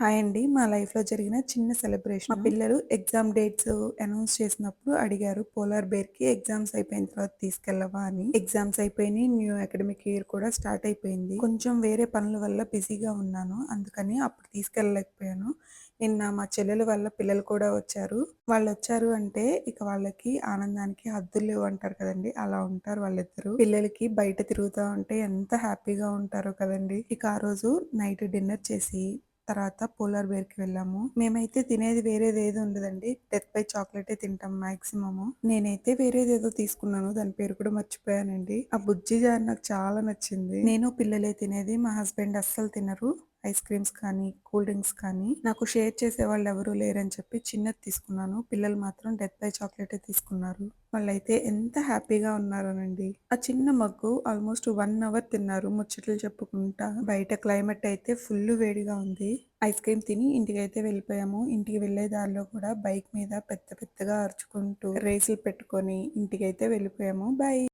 Hi అండి. మా లైఫ్‌లో జరిగిన చిన్న సెలబ్రేషన్. మా పిల్లలు ఎగ్జామ్ డేట్స్ అనౌన్స్ చేసినప్పుడు అడిగారు. పోలార్ బేర్‌కి ఎగ్జామ్స్ అయిపోయిన తర్వాత తీసుకెళ్ళవా అని. ఎగ్జామ్స్ అయిపోయినాయి. న్యూ అకాడమిక్ ఇయర్ కూడా స్టార్ట్ అయిపోయింది. కొంచెం వేరే పనుల వల్ల బిజీగా ఉన్నాను. అందుకని అప్పుడు తీసుకెళ్ళలేకపోయాను. నిన్న మా చెల్లెల వాళ్ళ పిల్లలు కూడా వచ్చారు. వాళ్ళొచ్చారు అంటే ఇక వాళ్ళకి ఆనందానికి హద్దులు లేవు అంటారు కదండీ! అలా ఉంటారు వాళ్ళిద్దరూ. పిల్లలకి బయట తిరుగుతా ఉంటే ఎంత హ్యాపీగా ఉంటారో కదండీ! ఇక ఆ రోజు నైట్ డిన్నర్ చేసి తర్వాత పోలార్ బేర్‌కి వెళ్ళాము. మేమైతే తినేది వేరేదేది ఉండదండి. డెత్ బై చాక్లేటే తింటాం మాక్సిమము. నేనైతే వేరేదేదో తీసుకున్నాను. దాని పేరు కూడా మర్చిపోయానండి. ఆ బుజ్జి జార్ నాకు చాలా నచ్చింది. నేను పిల్లలే తినేది. మా హస్బెండ్ అస్సలు తినరు. ఐస్ క్రీమ్స్ కానీ, కూల్ డ్రింక్స్ కానీ నాకు షేర్ చేసేవాళ్ళు ఎవరూ లేరని చెప్పి చిన్నది తీసుకున్నాను. పిల్లలు మాత్రం డెత్ బై చాక్లేటే తీసుకున్నారు. వాళ్ళైతే ఎంత హ్యాపీగా ఉన్నారోనండి. ఆ చిన్న మగ్గు ఆల్మోస్ట్ 1 అవర్ తిన్నారు ముచ్చట్లు చెప్పుకుంటా. బయట క్లైమేట్ అయితే ఫుల్లు వేడిగా ఉంది. ఐస్ క్రీమ్ తిని ఇంటికైతే వెళ్ళిపోయాము. ఇంటికి వెళ్ళే దారిలో కూడా బైక్ మీద పెద్ద పెద్దగా అరుచుకుంటూ రేసులు పెట్టుకొని ఇంటికైతే వెళ్ళిపోయాము. బై.